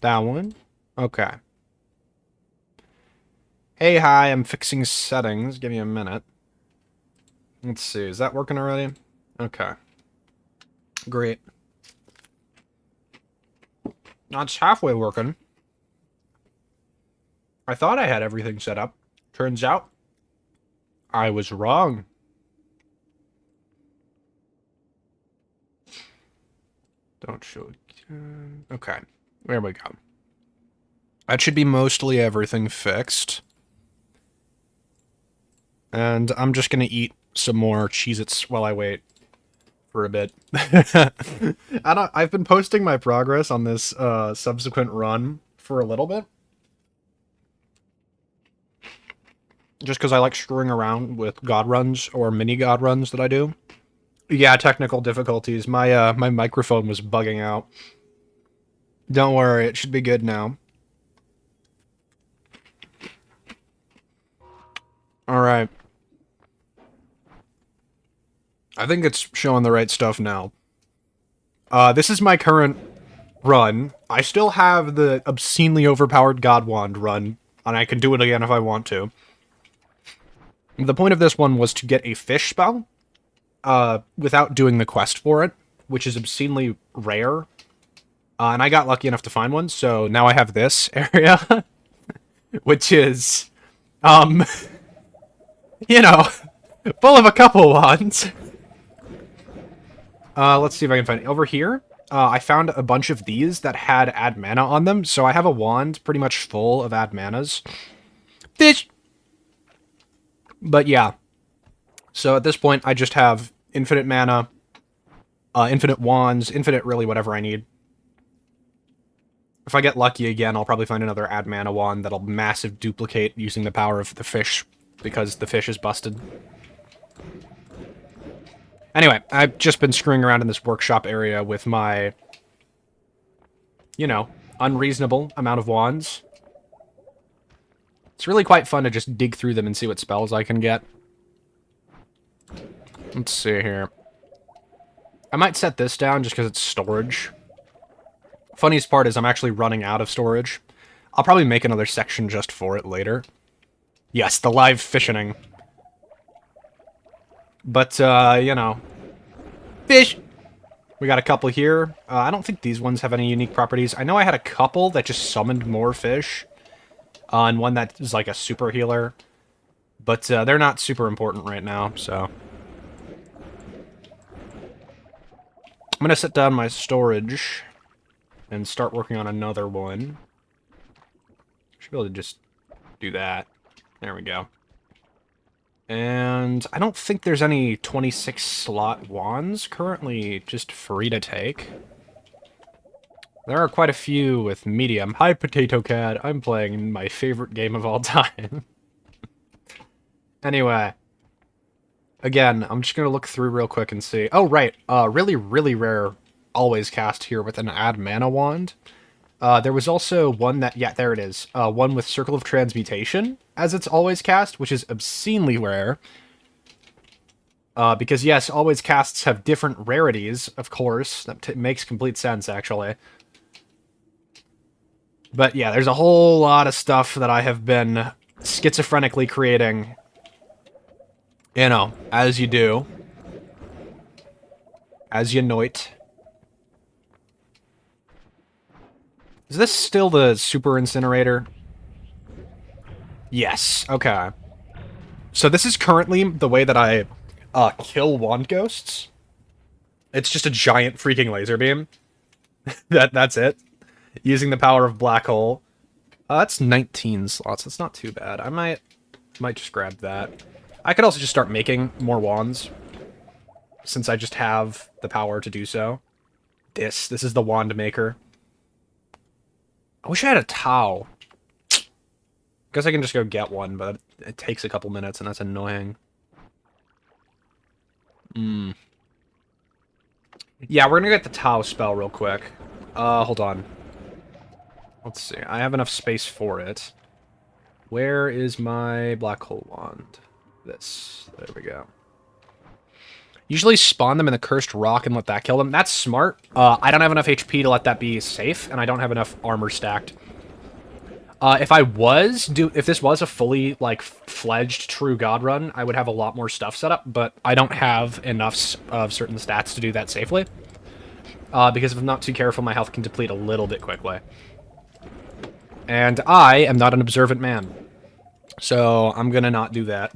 That one? Okay. Hey, hi, I'm fixing settings. Give me a minute. Let's see, is that working already? Okay. Great. That's halfway working. I thought I had everything set up. Turns out, I was wrong. Don't show again. Okay, there we go. That should be mostly everything fixed. And I'm just gonna eat some more Cheez-Its while I wait for a bit. I've been posting my progress on this subsequent run for a little bit. Just because I like screwing around with god runs or mini god runs that I do. Yeah, technical difficulties. My microphone was bugging out. Don't worry, it should be good now. Alright. I think it's showing the right stuff now. This is my current run. I still have the obscenely overpowered God Wand run, and I can do it again if I want to. The point of this one was to get a fish spell, without doing the quest for it, which is obscenely rare. And I got lucky enough to find one, so now I have this area, which is, you know, full of a couple wands. Let's see if I can find it. Over here, I found a bunch of these that had add mana on them, so I have a wand pretty much full of add manas. Fish! But yeah. So at this point, I just have infinite mana, infinite wands, infinite really whatever I need. If I get lucky again, I'll probably find another add mana wand that'll massive duplicate using the power of the fish, because the fish is busted. Anyway, I've just been screwing around in this workshop area with my, you know, unreasonable amount of wands. It's really quite fun to just dig through them and see what spells I can get. Let's see here. I might set this down just because it's storage. Funniest part is I'm actually running out of storage. I'll probably make another section just for it later. Yes, the live fishing. But, you know. Fish! We got a couple here. I don't think these ones have any unique properties. I know I had a couple that just summoned more fish. And one that is like a super healer. But, they're not super important right now, so. I'm gonna set down my storage and start working on another one. Should be able to just do that. There we go. And I don't think there's any 26 slot wands currently just free to take. There are quite a few with medium. Hi, Potato Cat. I'm playing my favorite game of all time. Anyway. Again, I'm just going to look through real quick and see. Oh, right. Really, really rare always cast here with an add mana wand. There was also one that, yeah, there it is. One with Circle of Transmutation as its always cast, which is obscenely rare. Because, yes, always casts have different rarities, of course. That makes complete sense, actually. But, yeah, there's a whole lot of stuff that I have been schizophrenically creating. You know, as you do. As you noit. Is this still the super incinerator? Yes, okay. So this is currently the way that I kill wand ghosts. It's just a giant freaking laser beam. That's it. Using the power of black hole. That's 19 slots. That's not too bad. I might just grab that. I could also just start making more wands, since I just have the power to do so. This is the wand maker. I wish I had a Tau. Guess I can just go get one, but it takes a couple minutes, and that's annoying. Yeah, we're gonna get the Tau spell real quick. Hold on. Let's see. I have enough space for it. Where is my black hole wand? This. There we go. Usually spawn them in the cursed rock and let that kill them. That's smart. I don't have enough HP to let that be safe, and I don't have enough armor stacked. If this was a fully, like, fledged true god run, I would have a lot more stuff set up, but I don't have enough of certain stats to do that safely. Because if I'm not too careful, my health can deplete a little bit quickly. And I am not an observant man. So I'm gonna not do that.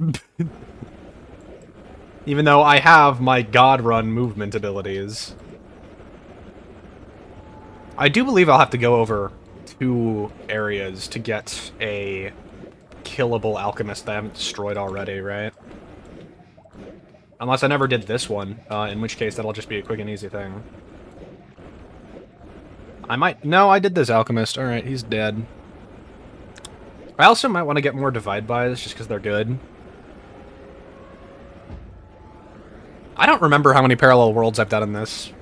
Even though I have my god run movement abilities. I do believe I'll have to go over 2 areas to get a killable alchemist that I haven't destroyed already, right? Unless I never did this one, in which case that'll just be a quick and easy thing. I might... No, I did this alchemist. Alright, he's dead. I also might want to get more divide bys, just because they're good. I don't remember how many parallel worlds I've done in this.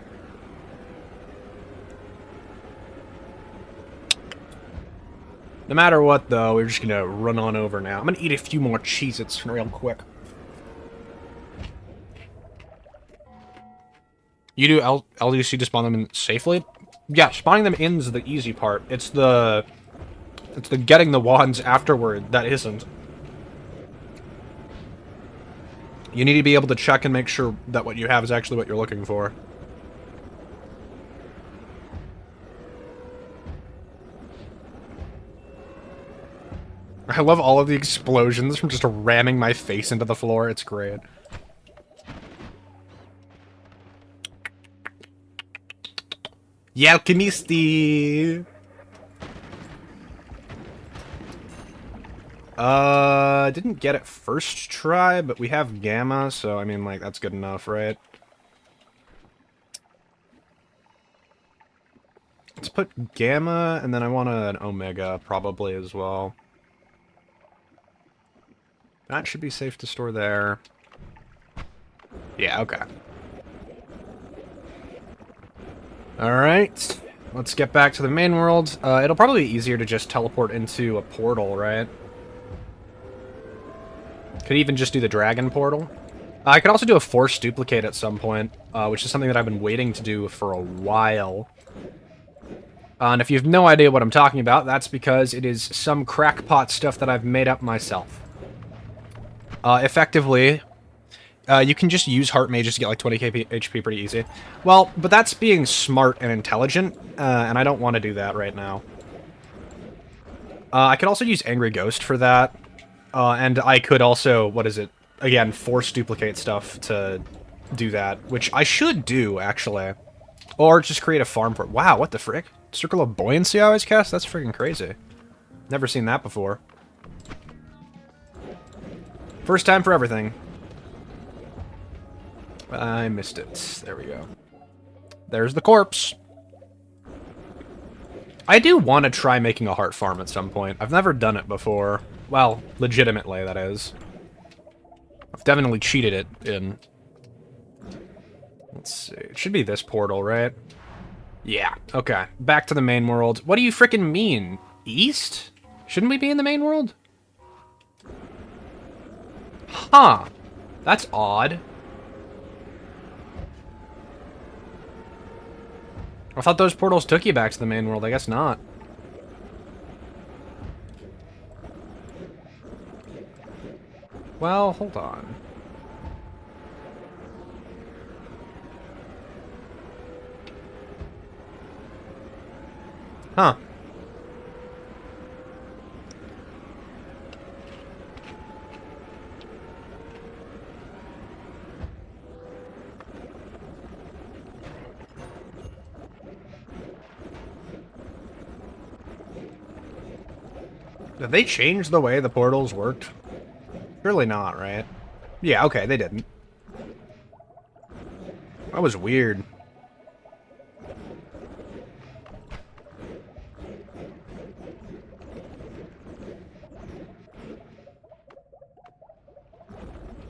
No matter what, though, we're just gonna run on over now. I'm gonna eat a few more Cheez-Its real quick. You do LDC to spawn them in safely? Yeah, spawning them in is the easy part. It's the getting the wands afterward that isn't. You need to be able to check and make sure that what you have is actually what you're looking for. I love all of the explosions from just ramming my face into the floor. It's great. Alchemisti! Didn't get it first try, but we have Gamma, so I mean, like, that's good enough, right? Let's put Gamma, and then I want an Omega, probably, as well. That should be safe to store there. Yeah, okay. Alright. Let's get back to the main world. It'll probably be easier to just teleport into a portal, right? Could even just do the dragon portal. I could also do a force duplicate at some point, which is something that I've been waiting to do for a while. And if you have no idea what I'm talking about, that's because it is some crackpot stuff that I've made up myself. Effectively, you can just use heart mages to get like 20k HP pretty easy. Well, but that's being smart and intelligent, and I don't want to do that right now. I could also use Angry Ghost for that. And I could also, again, force duplicate stuff to do that, which I should do, actually. Or just create a farm for it. Wow, what the frick? Circle of Buoyancy I always cast? That's freaking crazy. Never seen that before. First time for everything. I missed it. There we go. There's the corpse. I do want to try making a heart farm at some point. I've never done it before. Well, legitimately, that is. I've definitely cheated it in. Let's see. It should be this portal, right? Yeah, okay. Back to the main world. What do you frickin' mean? East? Shouldn't we be in the main world? Huh. That's odd. I thought those portals took you back to the main world. I guess not. Well, hold on. Huh. Did they change the way the portals worked? Surely not, right? Yeah, okay, they didn't. That was weird.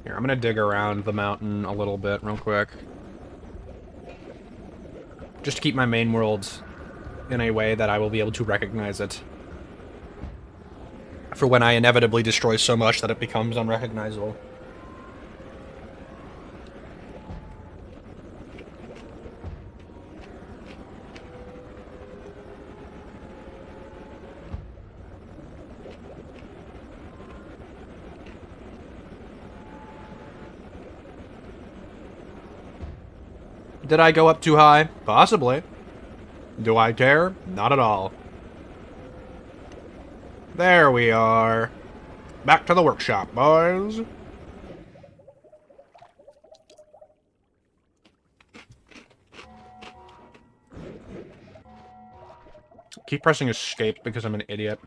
Here, I'm gonna dig around the mountain a little bit real quick. Just to keep my main world in a way that I will be able to recognize it. For when I inevitably destroy so much that it becomes unrecognizable. Did I go up too high? Possibly. Do I care? Not at all. There we are. Back to the workshop, boys. Keep pressing escape because I'm an idiot.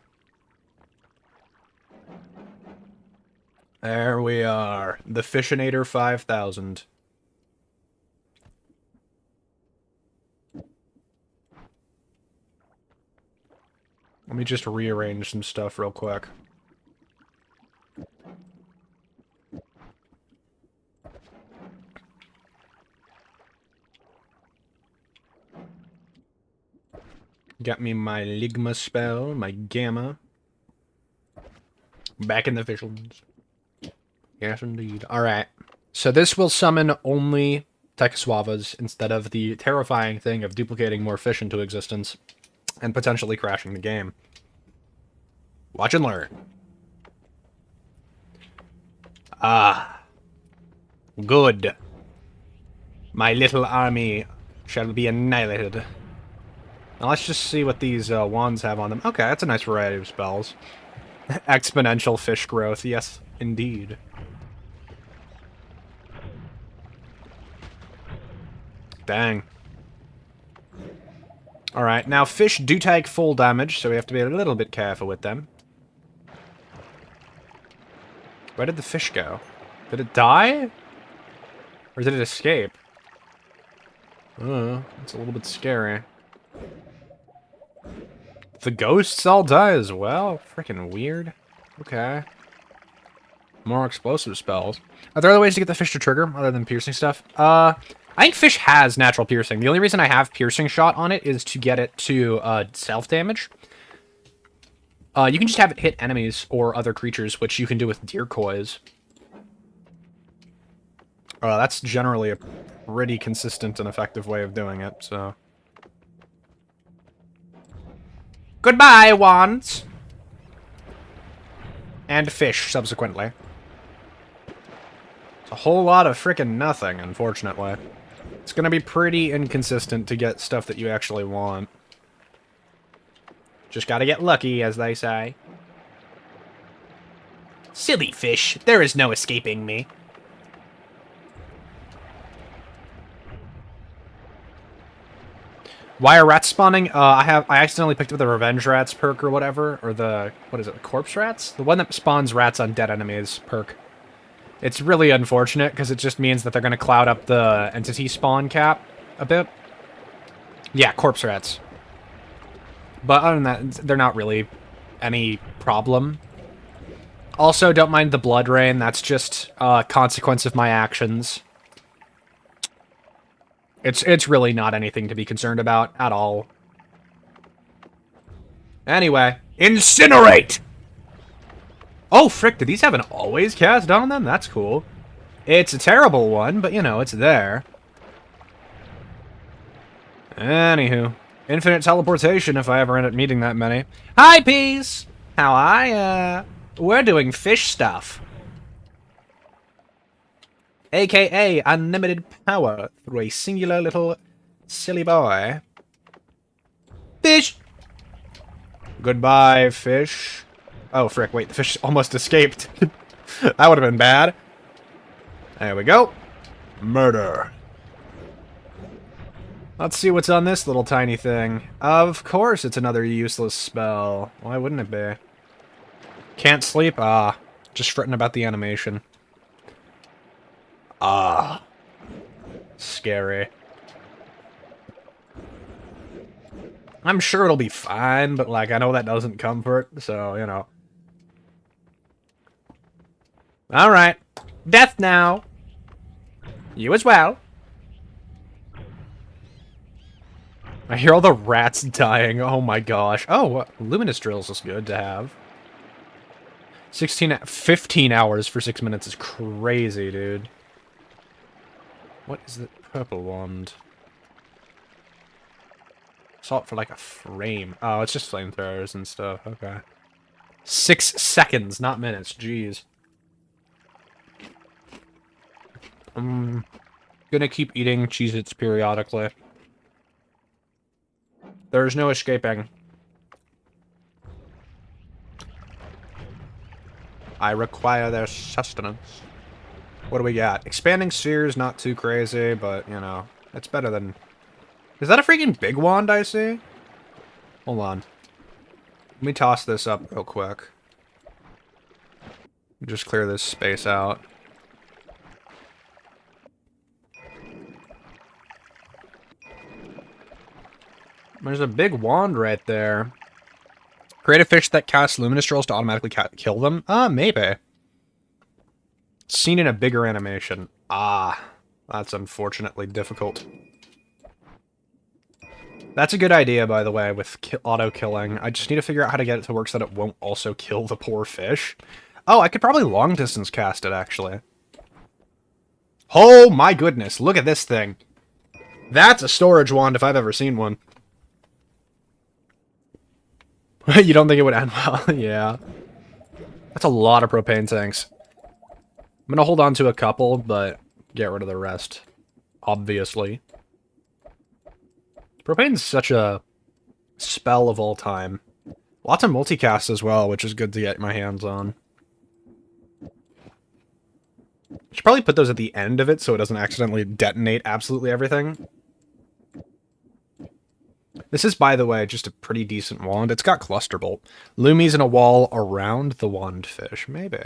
There we are. The Fishinator 5000. Let me just rearrange some stuff real quick. Got me my Ligma spell, my Gamma. Back in the Fishlands. Yes, indeed. Alright. So this will summon only Tekasuavas instead of the terrifying thing of duplicating more fish into existence and potentially crashing the game. Watch and learn. Ah. Good. My little army shall be annihilated. Now let's just see what these wands have on them. Okay, that's a nice variety of spells. Exponential fish growth. Yes, indeed. Dang. Alright, now fish do take full damage, so we have to be a little bit careful with them. Where did the fish go? Did it die? Or did it escape? It's a little bit scary. The ghosts all die as well? Freaking weird. Okay. More explosive spells. Are there other ways to get the fish to trigger, other than piercing stuff? I think fish has natural piercing. The only reason I have piercing shot on it is to get it to self-damage. You can just have it hit enemies or other creatures, which you can do with decoys. That's generally a pretty consistent and effective way of doing it, so... Goodbye, wands! And fish, subsequently. It's a whole lot of frickin' nothing, unfortunately. It's gonna be pretty inconsistent to get stuff that you actually want. Just gotta get lucky, as they say. Silly fish, there is no escaping me. Why are rats spawning? I accidentally picked up the Revenge Rats perk or whatever, or the, what is it, the Corpse Rats? The one that spawns rats on dead enemies perk. It's really unfortunate, because it just means that they're going to cloud up the entity spawn cap a bit. Yeah, Corpse Rats. But other than that, they're not really any problem. Also, don't mind the Blood Rain, that's just a consequence of my actions. It's really not anything to be concerned about at all. Anyway, incinerate! Oh, frick, do these have an always cast on them? That's cool. It's a terrible one, but, you know, it's there. Anywho, infinite teleportation if I ever end up meeting that many. Hi, Peas! How are ya? We're doing fish stuff. AKA unlimited power through a singular little silly boy. Fish! Goodbye, fish. Oh, frick, wait, the fish almost escaped. That would have been bad. There we go. Murder. Let's see what's on this little tiny thing. Of course it's another useless spell. Why wouldn't it be? Can't sleep? Ah, just fretting about the animation. Ah. Scary. I'm sure it'll be fine, but, like, I know that doesn't comfort, so, you know. Alright. Death now. You as well. I hear all the rats dying. Oh my gosh. Oh, luminous drills is good to have. 15 hours for 6 minutes is crazy, dude. What is the purple wand? Salt for like a frame. Oh, it's just flamethrowers and stuff. Okay. 6 seconds, not minutes. Jeez. Gonna keep eating Cheez-Its periodically. There's no escaping. I require their sustenance. What do we got? Expanding spheres, not too crazy, but, you know, it's better than... Is that a freaking big wand I see? Hold on. Let me toss this up real quick. Just clear this space out. There's a big wand right there. Create a fish that casts luminous trolls to automatically kill them? Maybe. Seen in a bigger animation. That's unfortunately difficult. That's a good idea, by the way, with auto-killing. I just need to figure out how to get it to work so that it won't also kill the poor fish. Oh, I could probably long-distance cast it, actually. Oh my goodness, look at this thing. That's a storage wand if I've ever seen one. You don't think it would end well? Yeah. That's a lot of propane tanks. I'm gonna hold on to a couple, but get rid of the rest. Obviously. Propane's such a spell of all time. Lots of multicast as well, which is good to get my hands on. Should probably put those at the end of it so it doesn't accidentally detonate absolutely everything. This is, by the way, just a pretty decent wand. It's got cluster bolt. Lumies in a wall around the wand fish. Maybe.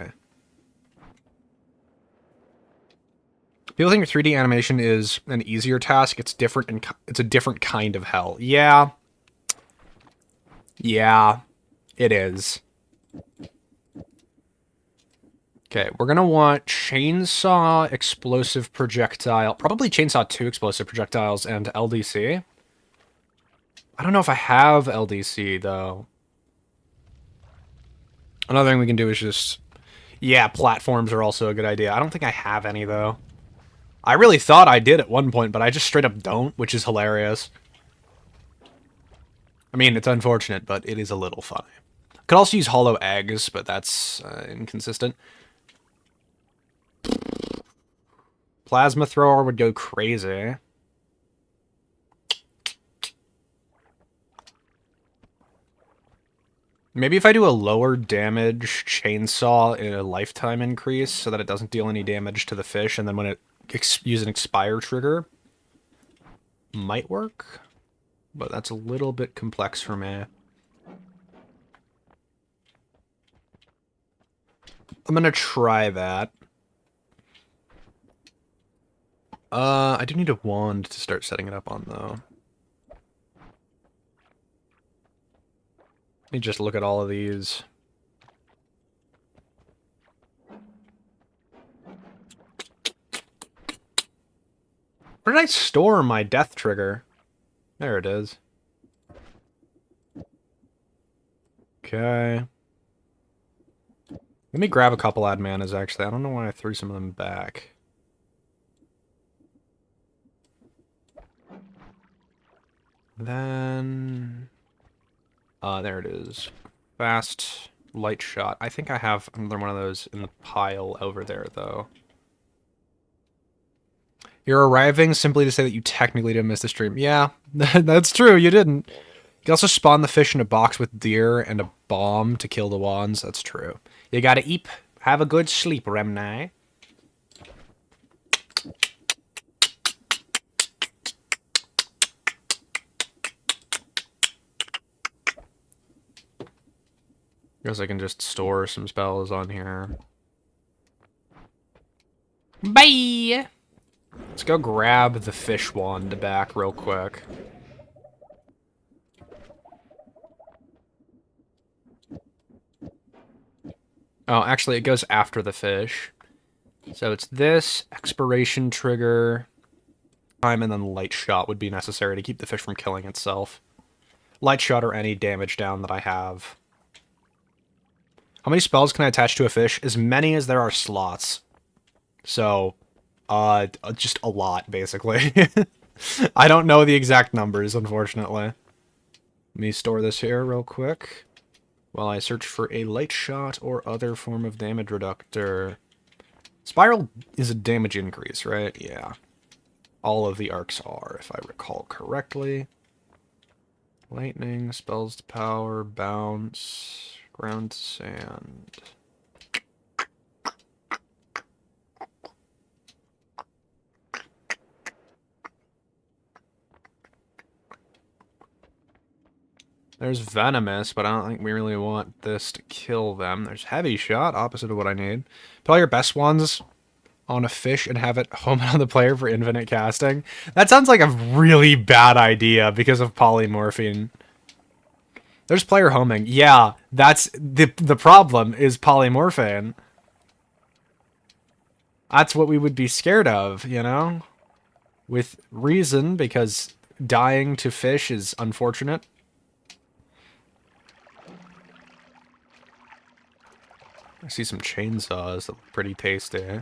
People think 3D animation is an easier task. It's different, and it's a different kind of hell. Yeah. Yeah, it is. Okay, we're gonna want chainsaw, explosive projectile, probably chainsaw 2 explosive projectiles, and LDC. I don't know if I have LDC, though. Another thing we can do is just... Yeah, platforms are also a good idea. I don't think I have any, though. I really thought I did at one point, but I just straight up don't, which is hilarious. I mean, it's unfortunate, but it is a little funny. Could also use hollow eggs, but that's inconsistent. Plasma thrower would go crazy. Maybe if I do a lower damage chainsaw in a lifetime increase so that it doesn't deal any damage to the fish, and then when it use an expire trigger, might work, but that's a little bit complex for me. I'm gonna try that. I do need a wand to start setting it up on, though. Let me just look at all of these. Where did I store my death trigger? There it is. Okay. Let me grab a couple ad manas, actually. I don't know why I threw some of them back. Then... there it is. Fast light shot. I think I have another one of those in the pile over there, though. You're arriving simply to say that you technically didn't miss the stream. Yeah, that's true, you didn't. You can also spawn the fish in a box with deer and a bomb to kill the wands. That's true. You gotta eat. Have a good sleep, Remni. Guess I can just store some spells on here. Bye! Let's go grab the fish wand back real quick. Oh, actually, it goes after the fish. So it's this, expiration trigger, time, and then light shot would be necessary to keep the fish from killing itself. Light shot or any damage down that I have. How many spells can I attach to a fish? As many as there are slots. So, just a lot, basically. I don't know the exact numbers, unfortunately. Let me store this here real quick while I search for a light shot or other form of damage reductor. Spiral is a damage increase, right? Yeah. all of the arcs are, if I recall correctly. Lightning, spells to power, bounce, ground to sand. There's venomous, but I don't think we really want this to kill them. There's heavy shot, opposite of what I need. Put all your best ones on a fish and have it home on the player for infinite casting. That sounds like a really bad idea because of polymorphine. There's player homing. Yeah, that's the problem is polymorphine. That's what we would be scared of, you know? With reason, because dying to fish is unfortunate. I see some chainsaws that look pretty tasty.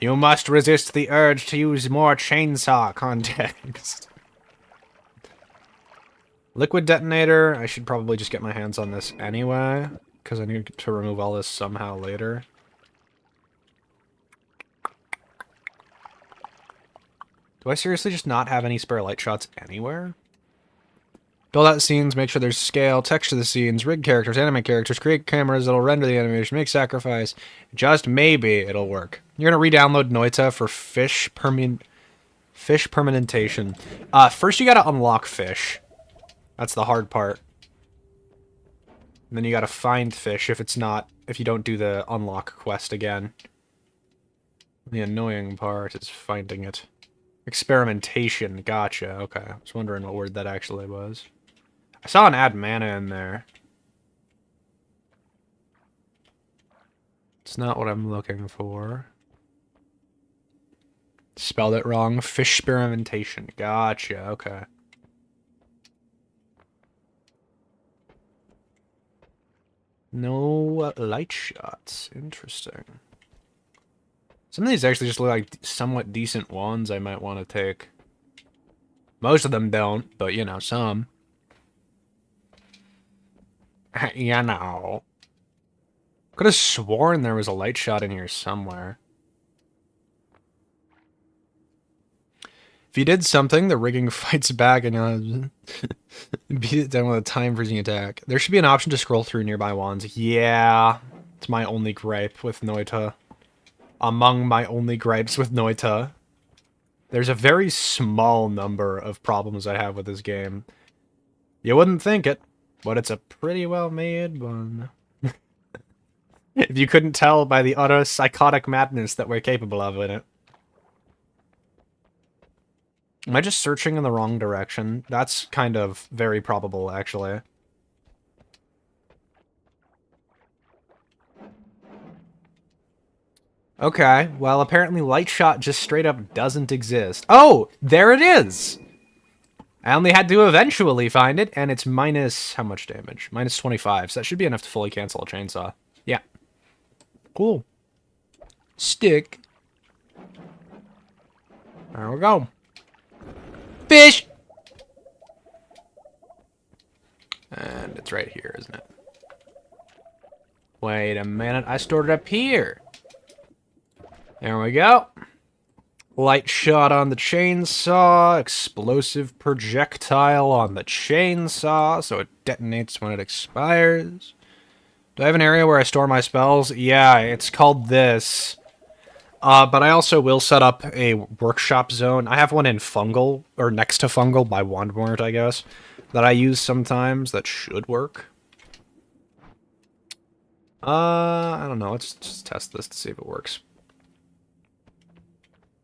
You must resist the urge to use more chainsaw context. Liquid detonator. I should probably just get my hands on this anyway, because I need to remove all this somehow later. Do I seriously just not have any spare light shots anywhere? Build out scenes, make sure there's scale, texture the scenes, rig characters, animate characters, create cameras that'll render the animation, make sacrifice. Just maybe it'll work. You're gonna re-download Noita for fish permanentation. First you gotta unlock fish. That's the hard part. And then you gotta find fish if you don't do the unlock quest again. The annoying part is finding it. Experimentation, gotcha, okay. I was wondering what word that actually was. I saw an add mana in there. It's not what I'm looking for. Spelled it wrong. Fish experimentation. Gotcha, okay. No light shots. Interesting. Some of these actually just look like somewhat decent ones I might want to take. Most of them don't, but you know, some. You know. Could have sworn there was a light shot in here somewhere. If you did something, the rigging fights back and you'll beat it down with a time freezing attack. There should be an option to scroll through nearby wands. Yeah, it's my only gripe with Noita. Among my only gripes with Noita. There's a very small number of problems I have with this game. You wouldn't think it, but it's a pretty well made one. If you couldn't tell by the utter psychotic madness that we're capable of in it. Am I just searching in the wrong direction? That's kind of very probable, actually. Okay, well, apparently light shot just straight up doesn't exist. Oh, there it is! I only had to eventually find it, and it's minus... how much damage? Minus 25, so that should be enough to fully cancel a chainsaw. Yeah. Cool. Stick. There we go. Fish! And it's right here, isn't it? Wait a minute, I stored it up here. There we go. Light shot on the chainsaw, explosive projectile on the chainsaw, so it detonates when it expires. Do I have an area where I store my spells? Yeah, it's called this. But I also will set up a workshop zone. I have one in Fungal, or next to Fungal by Wandmort, I guess, that I use sometimes that should work. I don't know. Let's just test this to see if it works.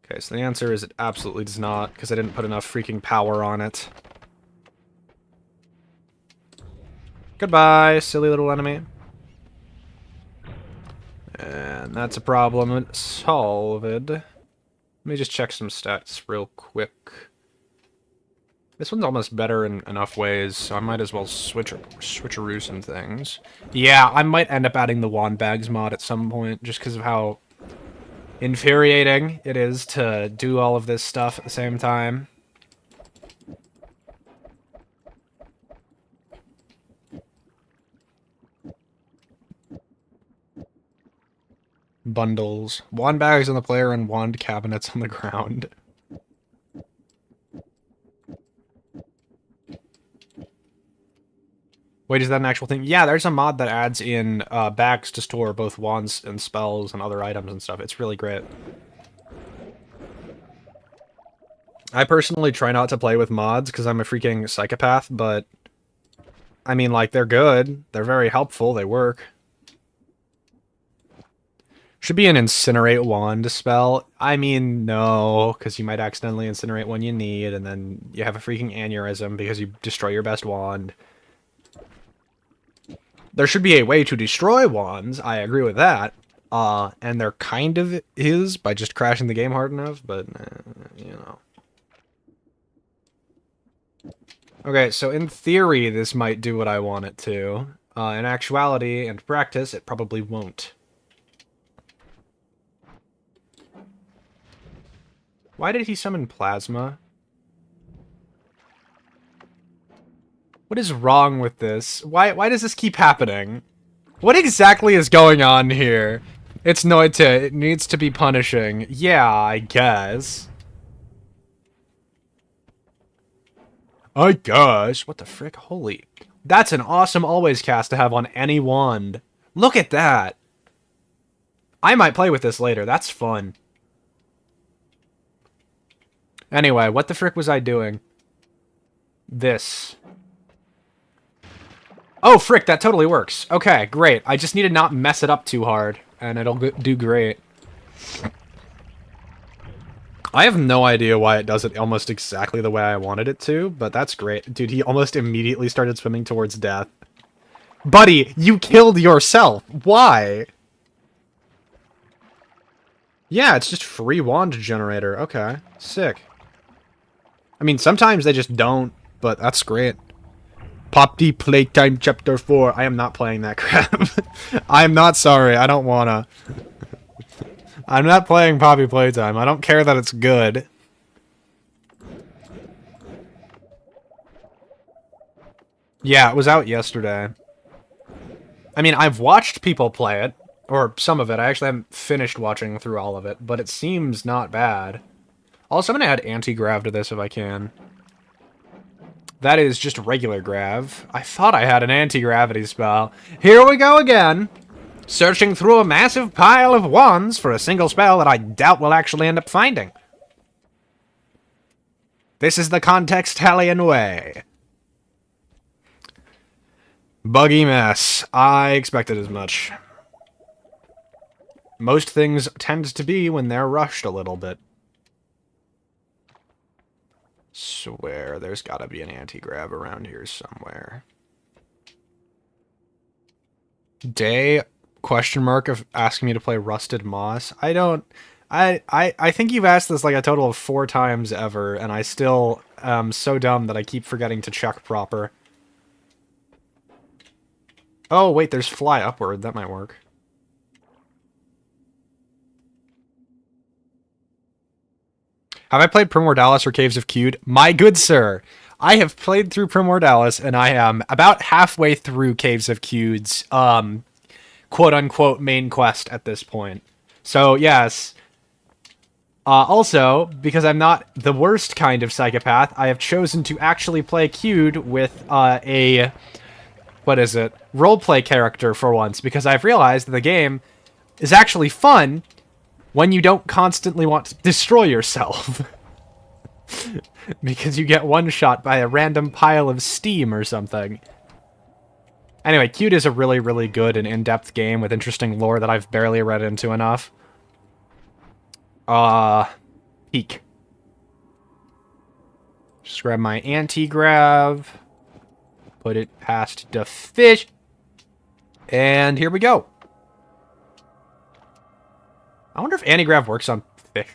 Okay, so the answer is it absolutely does not, because I didn't put enough freaking power on it. Goodbye, silly little enemy. And that's a problem solved. Let me just check some stats real quick. This one's almost better in enough ways, so I might as well switcheroo some things. Yeah, I might end up adding the wand bags mod at some point, just because of how infuriating it is to do all of this stuff at the same time. Bundles. Wand bags on the player and wand cabinets on the ground. Wait, is that an actual thing? Yeah, there's a mod that adds in bags to store both wands and spells and other items and stuff. It's really great. I personally try not to play with mods because I'm a freaking psychopath, but I mean, like, they're good. They're very helpful. They work. Should be an incinerate wand spell. I mean, no, because you might accidentally incinerate one you need, and then you have a freaking aneurysm because you destroy your best wand. There should be a way to destroy wands, I agree with that. And there kind of is by just crashing the game hard enough, but, you know. Okay, so in theory, this might do what I want it to. In actuality and practice, it probably won't. Why did he summon plasma? What is wrong with this? Why does this keep happening? What exactly is going on here? It's Noiting. It needs to be punishing. Yeah, I guess. I guess. What the frick? Holy. That's an awesome always cast to have on any wand. Look at that. I might play with this later. That's fun. Anyway, what the frick was I doing? This. Oh, frick, that totally works. Okay, great. I just need to not mess it up too hard, and it'll do great. I have no idea why it does it almost exactly the way I wanted it to, but that's great. Dude, he almost immediately started swimming towards death. Buddy, you killed yourself. Why? Yeah, it's just free wand generator. Okay, sick. I mean, sometimes they just don't, but that's great. Pop D Playtime Chapter 4. I am not playing that crap. I am not sorry. I don't wanna. I'm not playing Poppy Playtime. I don't care that it's good. Yeah, it was out yesterday. I mean, I've watched people play it. Or some of it. I actually haven't finished watching through all of it, but it seems not bad. Also, I'm gonna add anti-grav to this if I can. That is just regular grav. I thought I had an anti-gravity spell. Here we go again. Searching through a massive pile of wands for a single spell that I doubt we'll actually end up finding. This is the Contextalian way. Buggy mess. I expected as much. Most things tend to be when they're rushed a little bit. Swear, there's gotta be an anti-grav around here somewhere. Day? Question mark of asking me to play Rusted Moss. I think you've asked this like a total of 4 times ever, and I still am so dumb that I keep forgetting to check proper. Oh, wait, there's fly upward. That might work. Have I played Primordialis or Caves of Qd? My good sir, I have played through Primordialis, and I am about halfway through Caves of Qd's, quote-unquote main quest at this point. So, yes. Also, because I'm not the worst kind of psychopath, I have chosen to actually play Qd with a... what is it? Roleplay character for once, because I've realized that the game is actually fun when you don't constantly want to destroy yourself. Because you get one-shot by a random pile of steam or something. Anyway, Qd is a really, really good and in-depth game with interesting lore that I've barely read into enough. Peek. Just grab my anti-grav. Put it past the fish. And here we go. I wonder if anti-grav works on fish.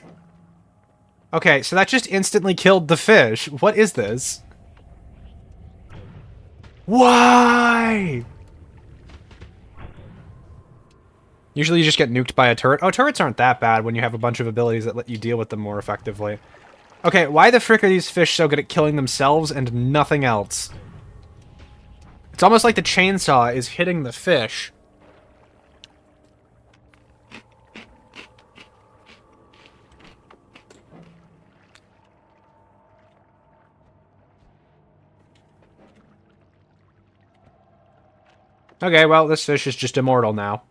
Okay, so that just instantly killed the fish. What is this? Why? Usually you just get nuked by a turret. Oh, turrets aren't that bad when you have a bunch of abilities that let you deal with them more effectively. Okay, why the frick are these fish so good at killing themselves and nothing else? It's almost like the chainsaw is hitting the fish. Okay, well, this fish is just immortal now.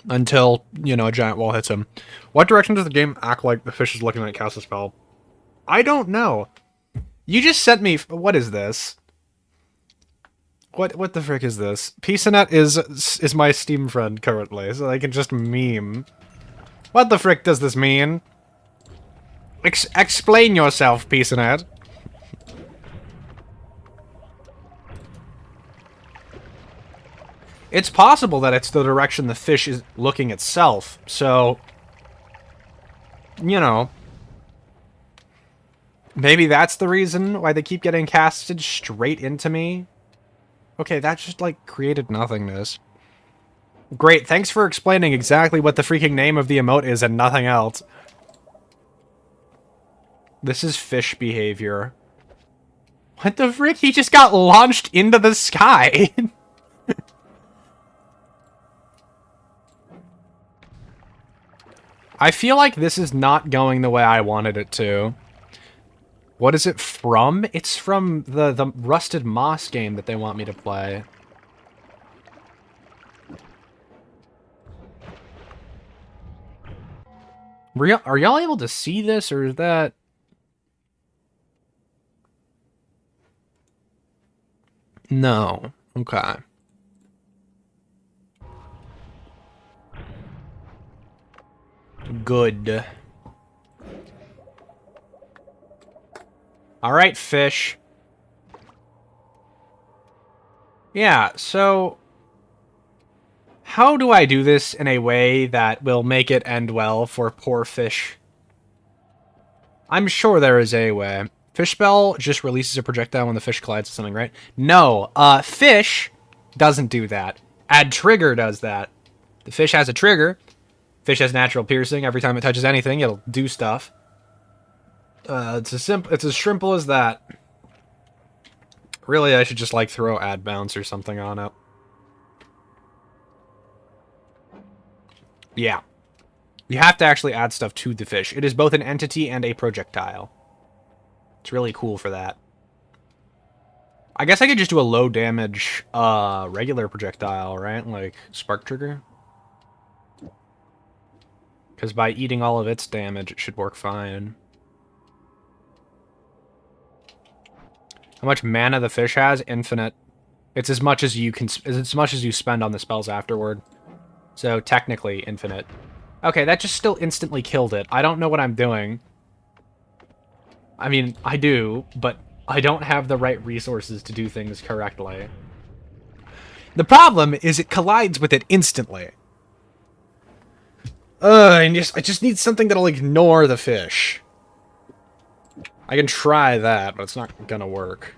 Until, you know, a giant wall hits him. What direction does the game act like the fish is looking at cast a spell? I don't know. You just sent me... What is this? What the frick is this? Pisanet is my Steam friend currently, so I can just meme. What the frick does this mean? Explain yourself, Pisanet. It's possible that it's the direction the fish is looking itself, so... You know... Maybe that's the reason why they keep getting casted straight into me? Okay, that just, like, created nothingness. Great, thanks for explaining exactly what the freaking name of the emote is and nothing else. This is fish behavior. What the frick? He just got launched into the sky! I feel like this is not going the way I wanted it to. What is it from? It's from the Rusted Moss game that they want me to play. Are y'all able to see this, or is that... No. Okay. Good. Alright, fish. Yeah, so... How do I do this in a way that will make it end well for poor fish? I'm sure there is a way. Fish spell just releases a projectile when the fish collides with something, right? No, fish doesn't do that. Add trigger does that. The fish has a trigger. Fish has natural piercing. Every time it touches anything, it'll do stuff. It's as simple as that. Really, I should just, like, throw add bounce or something on it. Yeah. You have to actually add stuff to the fish. It is both an entity and a projectile. It's really cool for that. I guess I could just do a low damage, regular projectile, right? Like, spark trigger? Because by eating all of its damage, it should work fine. How much mana the fish has? Infinite. It's as much as you can, as much as you spend on the spells afterward. So, technically, infinite. Okay, that just still instantly killed it. I don't know what I'm doing. I mean, I do, but I don't have the right resources to do things correctly. The problem is it collides with it instantly. I just need something that'll ignore the fish. I can try that, but it's not gonna work.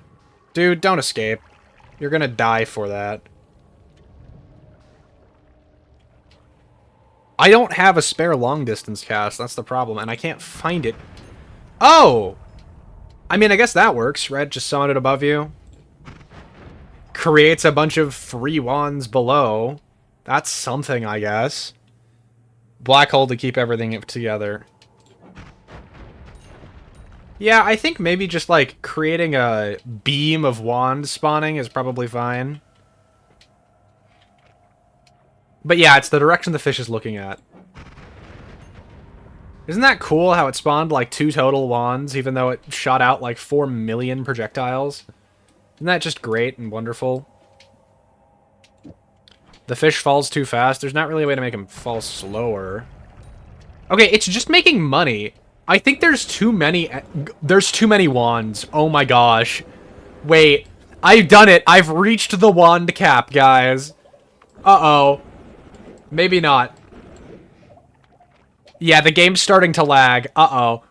Dude, don't escape. You're gonna die for that. I don't have a spare long-distance cast, that's the problem, and I can't find it. Oh! I mean, I guess that works, right? Just summon it above you. Creates a bunch of free wands below. That's something, I guess. Black hole to keep everything together. Yeah, I think maybe just, like, creating a beam of wand spawning is probably fine. But yeah, it's the direction the fish is looking at. Isn't that cool how it spawned, like, 2 total wands, even though it shot out, like, 4 million projectiles? Isn't that just great and wonderful? The fish falls too fast. There's not really a way to make him fall slower. Okay, it's just making money. I think there's too many... There's too many wands. Oh my gosh. Wait. I've done it. I've reached the wand cap, guys. Uh-oh. Maybe not. Yeah, the game's starting to lag. Uh-oh.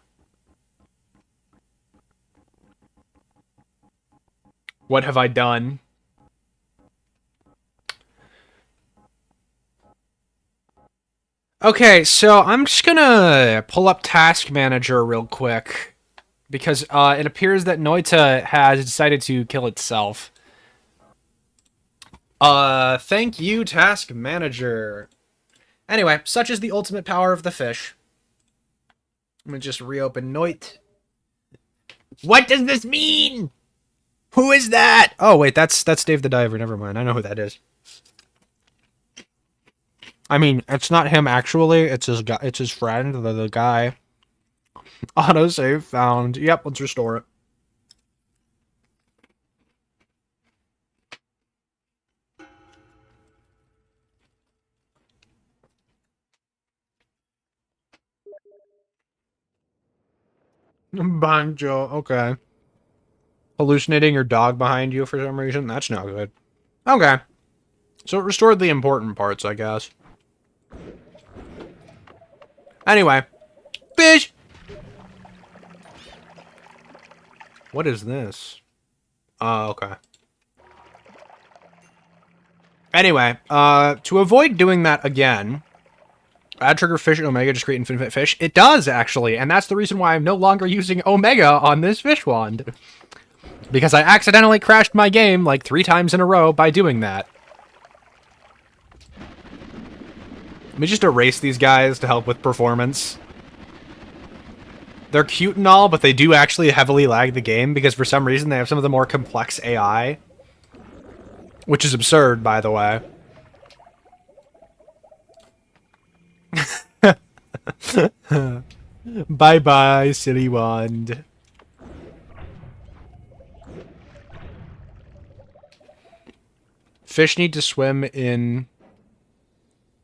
What have I done? Okay, so I'm just gonna pull up Task Manager real quick. Because it appears that Noita has decided to kill itself. Thank you, Task Manager. Anyway, such is the ultimate power of the fish. I'm gonna just reopen Noit. What does this mean? Who is that? Oh, wait, that's Dave the Diver. Never mind. I know who that is. I mean, it's not him actually. It's his guy. It's his friend, the guy. Autosave found. Yep, let's restore it. Banjo. Okay. Hallucinating your dog behind you for some reason? That's not good. Okay. So it restored the important parts, I guess. Anyway. Fish! What is this? Okay. Anyway, to avoid doing that again, add trigger fish and Omega, just create infinite fish. It does, actually, and that's the reason why I'm no longer using Omega on this fish wand. Because I accidentally crashed my game like 3 times in a row by doing that. Let me just erase these guys to help with performance. They're cute and all, but they do actually heavily lag the game because for some reason they have some of the more complex AI. Which is absurd, by the way. Bye-bye, silly wand. Fish need to swim in...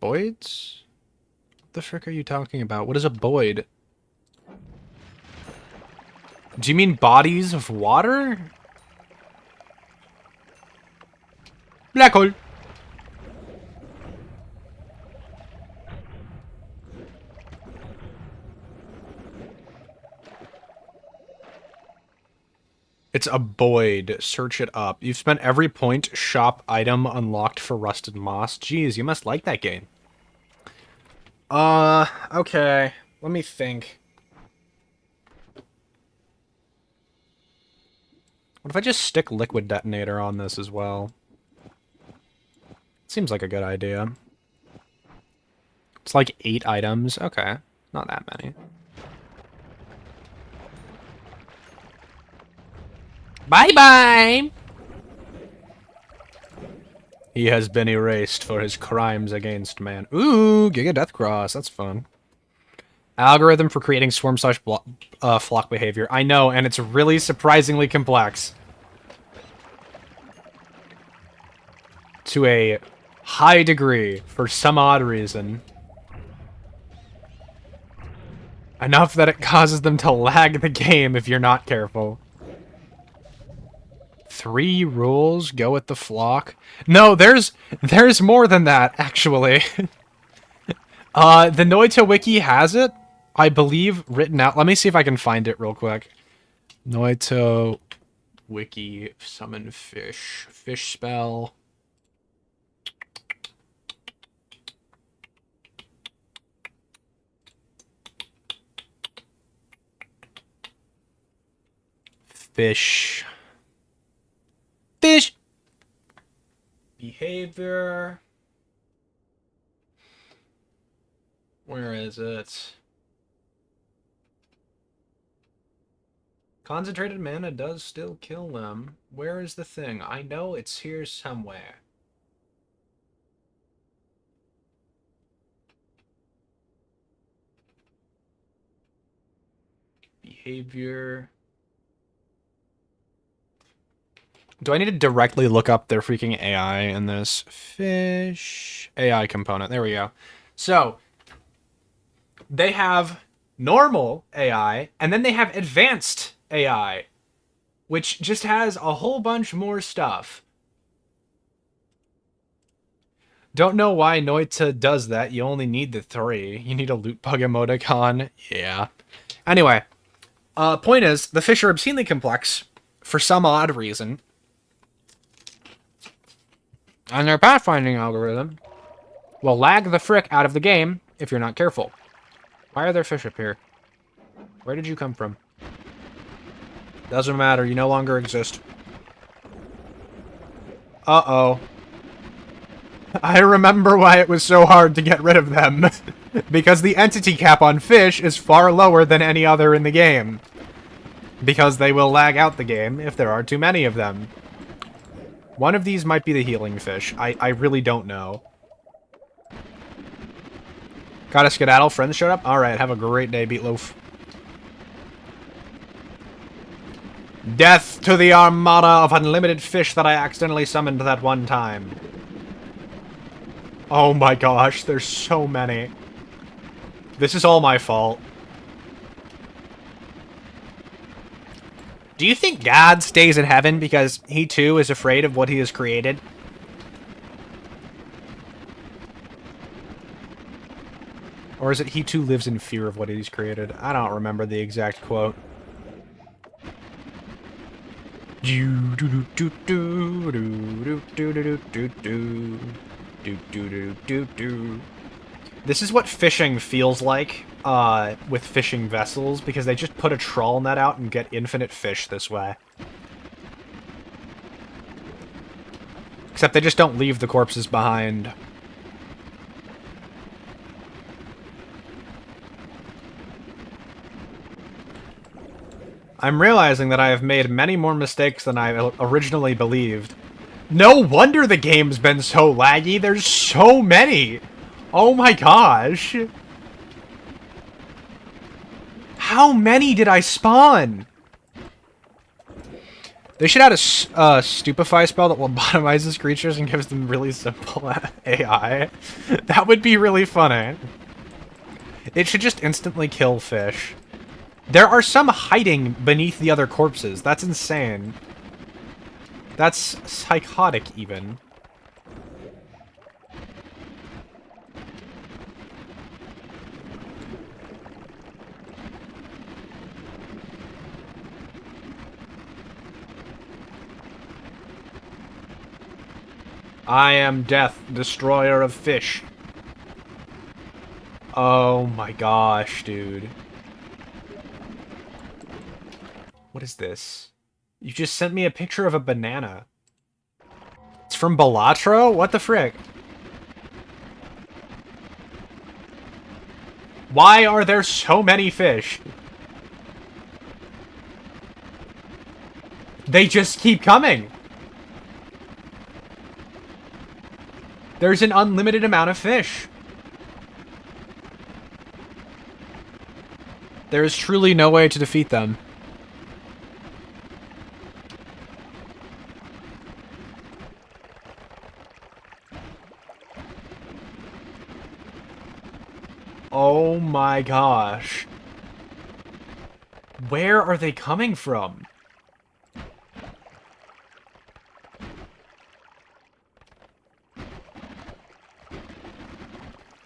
Boids? What the frick are you talking about? What is a boid? Do you mean bodies of water? Black hole. It's a boid. Search it up. You've spent every point shop item unlocked for rusted moss. Jeez, you must like that game. Okay. Let me think. What if I just stick liquid detonator on this as well? Seems like a good idea. It's like 8 items. Okay. Not that many. Bye-bye! He has been erased for his crimes against man. Ooh, Giga Death Cross. That's fun. Algorithm for creating swarm slash flock behavior. I know, and it's really surprisingly complex. To a high degree, for some odd reason. Enough that it causes them to lag the game if you're not careful. 3 rules, go with the flock. No, there's more than that, actually. The Noita wiki has it, I believe, written out. Let me see if I can find it real quick. Noita wiki, summon fish. Fish spell. Fish. Fish! Behavior. Where is it? Concentrated mana does still kill them. Where is the thing? I know it's here somewhere. Behavior. Do I need to directly look up their freaking AI in this? Fish AI component. There we go. So, they have normal AI, and then they have advanced AI, which just has a whole bunch more stuff. Don't know why Noita does that. You only need the 3. You need a loot bug emoticon. Yeah. Anyway, point is, the fish are obscenely complex for some odd reason. And their pathfinding algorithm will lag the frick out of the game if you're not careful. Why are there fish up here? Where did you come from? Doesn't matter, you no longer exist. Uh-oh. I remember why it was so hard to get rid of them. Because the entity cap on fish is far lower than any other in the game. Because they will lag out the game if there are too many of them. One of these might be the healing fish. I really don't know. Gotta skedaddle. Friends showed up? Alright, have a great day, Beetloaf. Death to the armada of unlimited fish that I accidentally summoned that one time. Oh my gosh, there's so many. This is all my fault. Do you think God stays in heaven because he too is afraid of what he has created? Or is it he too lives in fear of what he's created? I don't remember the exact quote. This is what fishing feels like with fishing vessels, because they just put a trawl net out and get infinite fish this way. Except they just don't leave the corpses behind. I'm realizing that I have made many more mistakes than I originally believed. No wonder the game's been so laggy. There's so many. Oh my gosh. How many did I spawn? They should add a stupefy spell that lobotomizes creatures and gives them really simple AI. That would be really funny. It should just instantly kill fish. There are some hiding beneath the other corpses. That's insane. That's psychotic, even. I am death, destroyer of fish. Oh my gosh, dude. What is this? You just sent me a picture of a banana. It's from Balatro? What the frick? Why are there so many fish? They just keep coming. There's an unlimited amount of fish. There is truly no way to defeat them. Oh my gosh. Where are they coming from?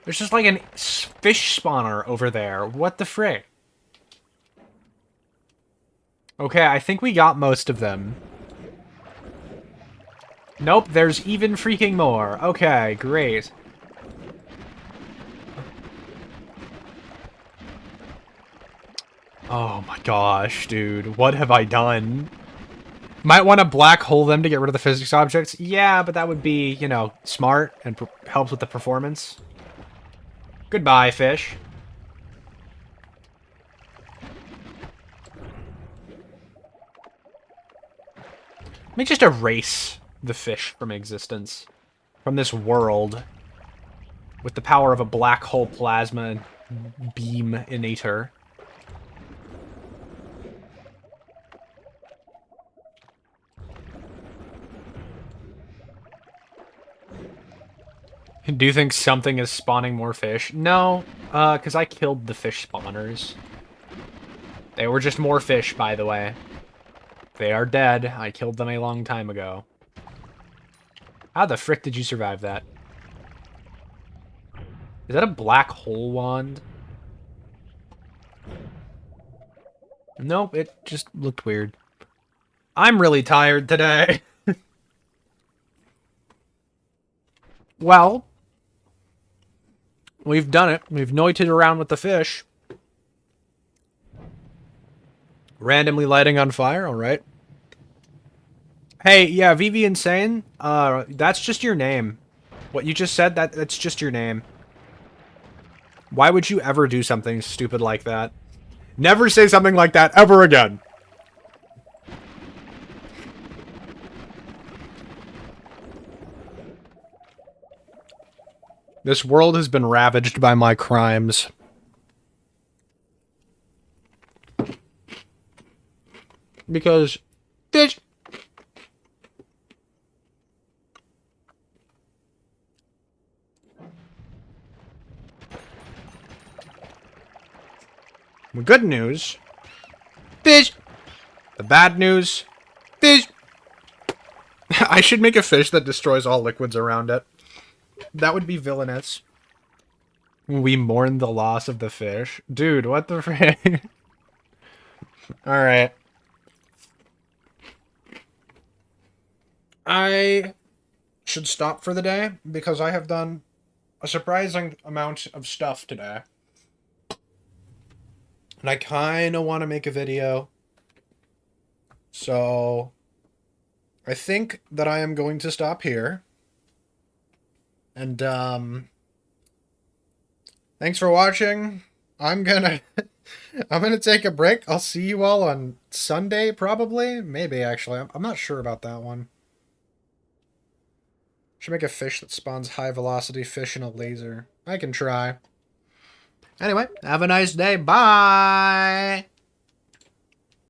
There's just like a fish spawner over there. What the frick? Okay, I think we got most of them. Nope, there's even freaking more. Okay, great. Oh my gosh, dude. What have I done? Might want to black hole them to get rid of the physics objects. Yeah, but that would be, you know, smart and helps with the performance. Goodbye, fish. Let me just erase the fish from existence. From this world. With the power of a black hole plasma beam innator. Do you think something is spawning more fish? No, because I killed the fish spawners. They were just more fish, by the way. They are dead. I killed them a long time ago. How the frick did you survive that? Is that a black hole wand? Nope, it just looked weird. I'm really tired today. Well, we've done it. We've noited around with the fish. Randomly lighting on fire, alright. Hey, yeah, VV Insane, that's just your name. What you just said, that's just your name. Why would you ever do something stupid like that? Never say something like that ever again. This world has been ravaged by my crimes. Because, bitch. The good news, fish. The bad news, fish. I should make a fish that destroys all liquids around it. That would be villainous. We mourn the loss of the fish. Dude, what the frick? Alright. I should stop for the day because I have done a surprising amount of stuff today. And I kind of want to make a video. So I think that I am going to stop here. And thanks for watching. I'm gonna take a break. I'll see you all on Sunday, probably. Maybe, actually. I'm not sure about that one. Should make a fish that spawns high-velocity fish in a laser. I can try. Anyway, have a nice day. Bye!